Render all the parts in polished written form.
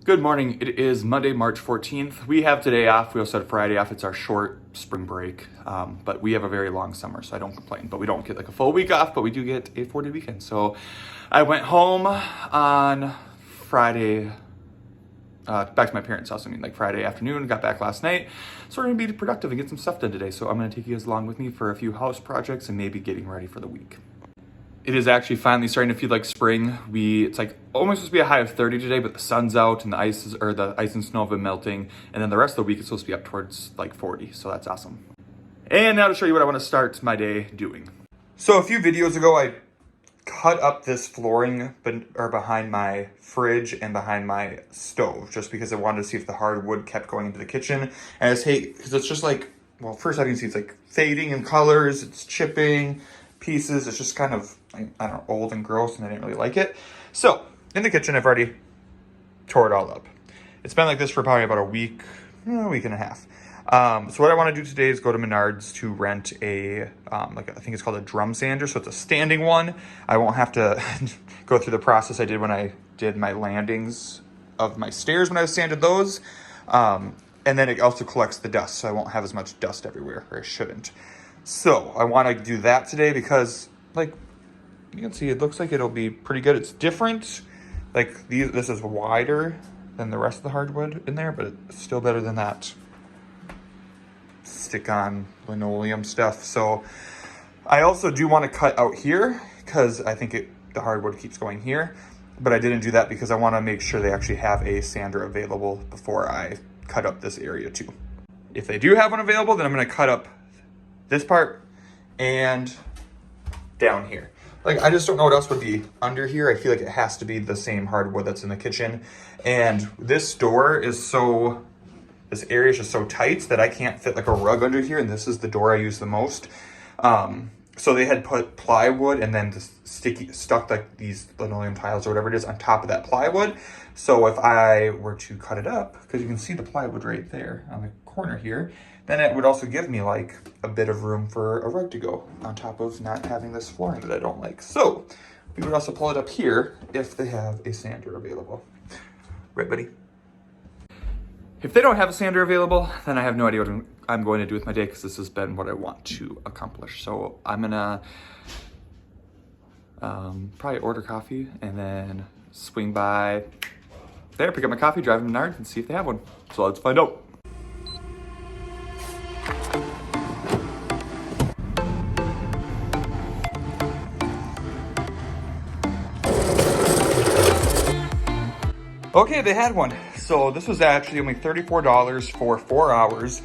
Good morning. It is Monday, March 14th. We have today off. We also had Friday off. It's our short spring break, but we have a very long summer, so I don't complain. But we don't get like a full week off, but we do get a 4-day weekend. So I went home on Friday, back to my parents' house. I mean, like Friday afternoon, got back last night. So we're gonna be productive and get some stuff done today. So I'm gonna take you guys along with me for a few house projects and maybe getting ready for the week. It is actually finally starting to feel like spring. It's like almost supposed to be a high of 30 today, but the sun's out and the ice and snow have been melting. And then the rest of the week it's supposed to be up towards like 40. So that's awesome. And now to show you what I want to start my day doing. So a few videos ago, I cut up this flooring behind my fridge and behind my stove, just because I wanted to see if the hardwood kept going into the kitchen. And I just hate, because it's just like, well, first I can see it's like fading in colors, it's chipping pieces. It's just kind of, I don't know, old and gross, and I didn't really like it. So in the kitchen, I've already tore it all up. It's been like this for probably about a week and a half. So what I want to do today is go to Menards to rent a, I think it's called a drum sander. So it's a standing one. I won't have to go through the process I did when I did my landings of my stairs when I sanded those. And then it also collects the dust, so I won't have as much dust everywhere, or I shouldn't. So I want to do that today because, like, you can see it looks like it'll be pretty good. It's different. Like this is wider than the rest of the hardwood in there, but it's still better than that stick-on linoleum stuff. So I also do want to cut out here because I think the hardwood keeps going here, but I didn't do that because I want to make sure they actually have a sander available before I cut up this area too. If they do have one available, then I'm going to cut up this part and down here. Like, I just don't know what else would be under here. I feel like it has to be the same hardwood that's in the kitchen. And this door is this area is just so tight that I can't fit like a rug under here. And this is the door I use the most. So they had put plywood and then just stuck like these linoleum tiles or whatever it is on top of that plywood. So if I were to cut it up, because you can see the plywood right there on the corner here, then it would also give me like a bit of room for a rug to go on top of not having this flooring that I don't like. So we would also pull it up here if they have a sander available. Right, buddy? If they don't have a sander available, then I have no idea what I'm going to do with my day, because this has been what I want to accomplish. So I'm gonna probably order coffee and then swing by there, pick up my coffee, drive to Menards and see if they have one. So let's find out. Okay, they had one. So this was actually only $34 for 4 hours.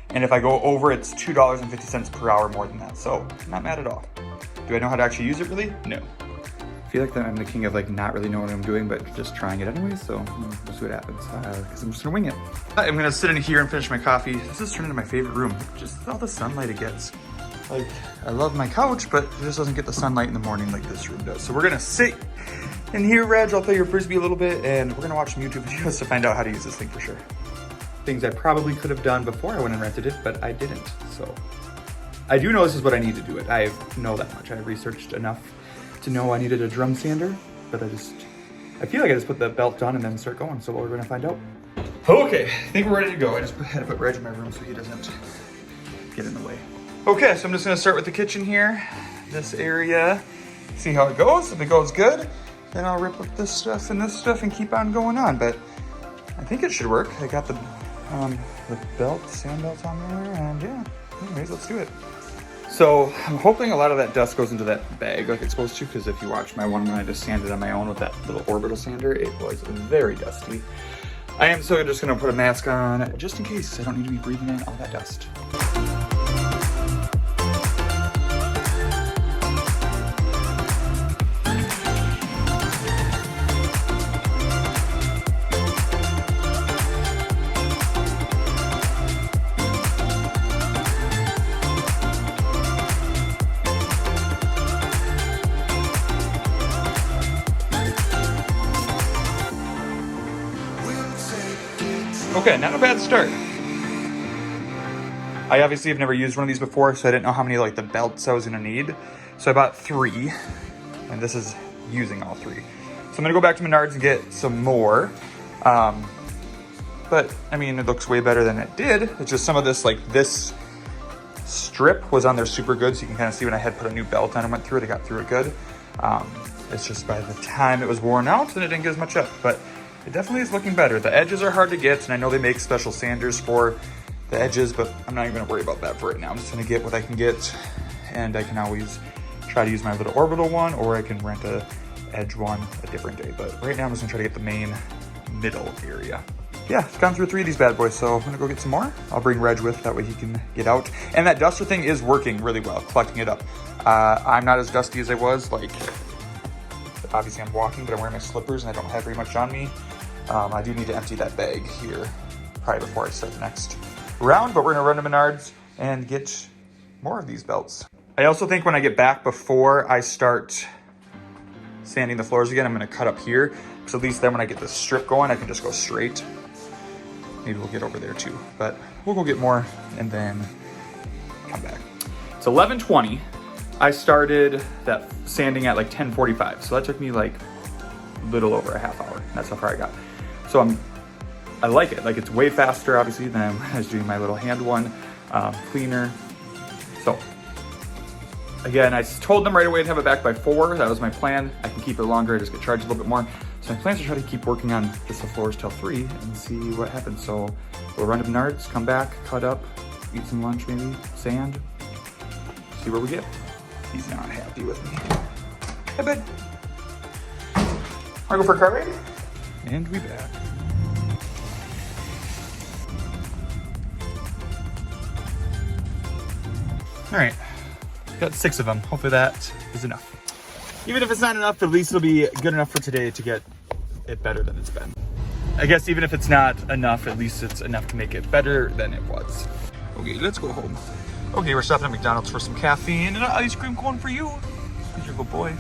And if I go over, it's $2.50 per hour more than that. So not mad at all. Do I know how to actually use it really? No. I feel like I'm the king of like not really knowing what I'm doing, but just trying it anyway. So we'll see what happens, because I'm just gonna wing it. I'm gonna sit in here and finish my coffee. This is turning into my favorite room. Just all the sunlight it gets. Like, I love my couch, but it just doesn't get the sunlight in the morning like this room does. So we're gonna sit in here, Reg. I'll play your Frisbee a little bit, and we're gonna watch some YouTube videos to find out how to use this thing for sure. Things I probably could have done before I went and rented it, but I didn't. So I do know this is what I need to do it. I know that much. I researched enough to know I needed a drum sander, but I feel like I just put the belt on and then start going. So we're gonna find out. Okay, I think we're ready to go. I just had to put Reg in my room so he doesn't get in the way. Okay, so I'm just gonna start with the kitchen here, this area, see how it goes. If it goes good, then I'll rip up this stuff and keep on going on. But I think it should work. I got the sand belt on there, and yeah, anyways, let's do it. So I'm hoping a lot of that dust goes into that bag like it's supposed to, because if you watch my one when I just sanded on my own with that little orbital sander, it was very dusty. I am still just gonna put a mask on just in case I don't need to be breathing in all that dust. Okay, not a bad start. I obviously have never used one of these before, so I didn't know how many like the belts I was gonna need. So I bought 3, and this is using all 3. So I'm gonna go back to Menards and get some more. But I mean, it looks way better than it did. It's just some of this, like this strip was on there super good. So you can kind of see when I had put a new belt on and went through it, I got through it good. It's just by the time it was worn out, then it didn't get as much up, but it definitely is looking better. The edges are hard to get, and I know they make special sanders for the edges, but I'm not even gonna worry about that for right now. I'm just gonna get what I can get, and I can always try to use my little orbital one, or I can rent a edge one a different day. But right now I'm just gonna try to get the main middle area. Yeah, it's gone through 3 of these bad boys, so I'm gonna go get some more. I'll bring Reg with, that way he can get out. And that duster thing is working really well, collecting it up. I'm not as dusty as I was, like, obviously I'm walking, but I'm wearing my slippers and I don't have very much on me. I do need to empty that bag here, probably before I start the next round, but we're gonna run to Menards and get more of these belts. I also think when I get back before I start sanding the floors again, I'm gonna cut up here, because at least then when I get the strip going, I can just go straight. Maybe we'll get over there too, but we'll go get more and then come back. It's 11:20. I started that sanding at like 10:45, so that took me like a little over a half hour. That's how far I got. So I like it. Like, it's way faster, obviously, than when I was doing my little hand one, cleaner. So again, I told them right away to have it back by 4. That was my plan. I can keep it longer. I just get charged a little bit more. So my plan is to try to keep working on just the floors till 3 and see what happens. So we'll run to Menards, come back, cut up, eat some lunch maybe, sand, see where we get. He's not happy with me. Hey, bud. Wanna go for a car ride? And we back. All right, got 6 of them. Hopefully that is enough. Even if it's not enough, at least it'll be good enough for today to get it better than it's been. I guess even if it's not enough, at least it's enough to make it better than it was. Okay, let's go home. Okay, we're stopping at McDonald's for some caffeine and an ice cream cone for you. He's your good boy.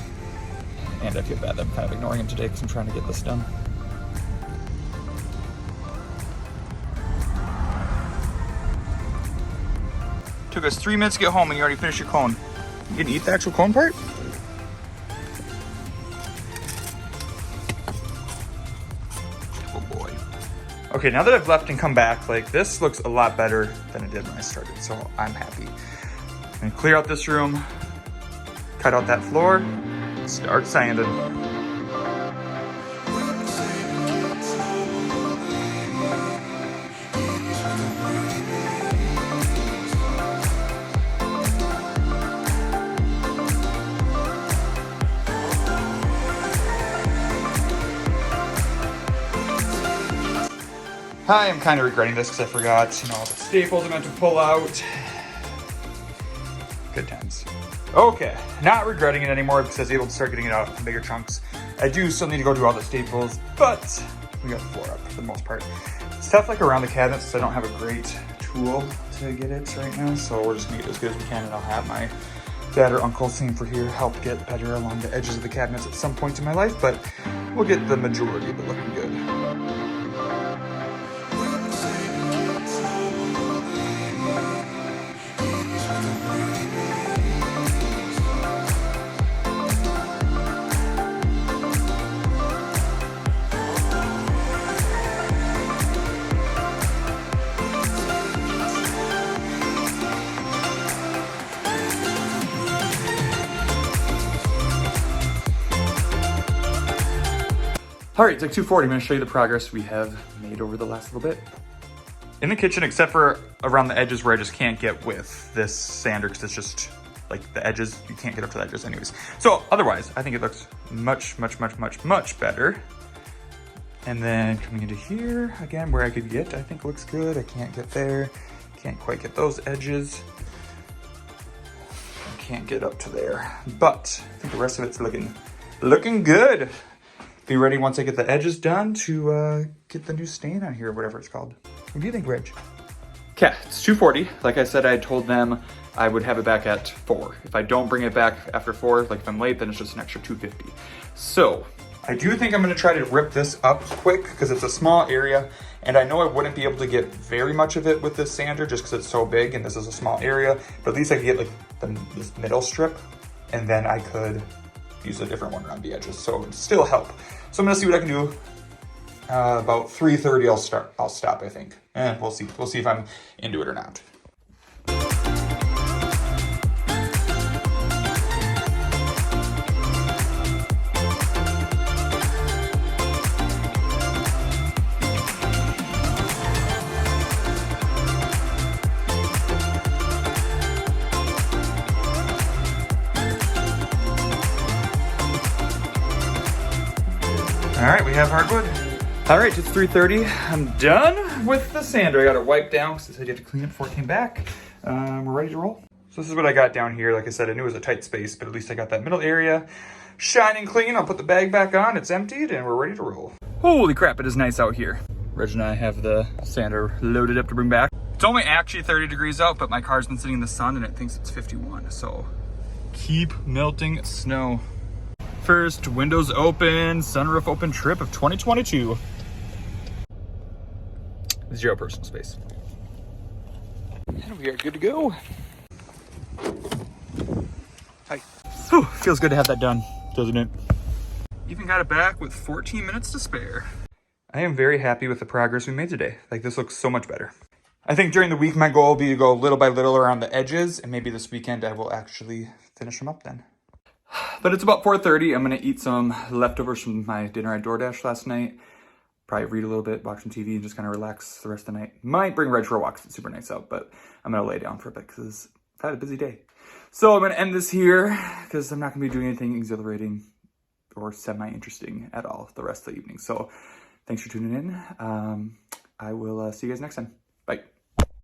And I feel bad that I'm kind of ignoring him today because I'm trying to get this done. Took us 3 minutes to get home and you already finished your cone. You gonna eat the actual cone part? Oh boy. Okay, now that I've left and come back, like, this looks a lot better than it did when I started, so I'm happy. I'm gonna clear out this room, cut out that floor, start sanding. I am kind of regretting this because I forgot, all the staples I meant to pull out. Good times. Okay, not regretting it anymore because I was able to start getting it out in bigger chunks. I do still need to go do all the staples, but we got the floor up for the most part. Stuff like around the cabinets, so I don't have a great tool to get it right now, so we're just gonna get it as good as we can, and I'll have my dad or uncle, same for here, help get better along the edges of the cabinets at some point in my life, but we'll get the majority of it looking good. All right, it's like 2:40. I'm gonna show you the progress we have made over the last little bit. In the kitchen, except for around the edges where I just can't get with this sander because it's just like the edges, you can't get up to the edges anyways. So otherwise, I think it looks much better. And then coming into here, again, where I could get, I think looks good. I can't get there. Can't quite get those edges. Can't get up to there, but I think the rest of it's looking good. Be ready once I get the edges done to get the new stain on here, or whatever it's called. What do you think, Reg? Okay, it's 2:40. Like I said, I told them I would have it back at 4. If I don't bring it back after 4, like if I'm late, then it's just an extra $2.50. So I do think I'm gonna try to rip this up quick because it's a small area, and I know I wouldn't be able to get very much of it with this sander just because it's so big and this is a small area, but at least I could get like this middle strip, and then I could use a different one around the edges, so it would still help. So I'm gonna see what I can do. About 3:30 I'll stop, I think. We'll see. We'll see if I'm into it or not. All right, we have hardwood. All right, it's 3:30. I'm done with the sander. I got it wiped down because I said you have to clean it before it came back. We're ready to roll. So this is what I got down here. Like I said, I knew it was a tight space, but at least I got that middle area shining clean. I'll put the bag back on. It's emptied and we're ready to roll. Holy crap, it is nice out here. Reg and I have the sander loaded up to bring back. It's only actually 30 degrees out, but my car's been sitting in the sun and it thinks it's 51. So keep melting snow. First windows open, sunroof open trip of 2022. 0 personal space. And we are good to go. Hi. Whew, feels good to have that done, doesn't it? Even got it back with 14 minutes to spare. I am very happy with the progress we made today. Like, this looks so much better. I think during the week, my goal will be to go little by little around the edges, and maybe this weekend I will actually finish them up then. But it's about 4:30. I'm gonna eat some leftovers from my dinner I DoorDashed last night. Probably read a little bit, watch some TV, and just kind of relax the rest of the night. Might bring Reg for a walk because it's super nice out, but I'm gonna lay down for a bit because I've had a busy day. So I'm gonna end this here because I'm not gonna be doing anything exhilarating or semi-interesting at all the rest of the evening. So thanks for tuning in. I will see you guys next time.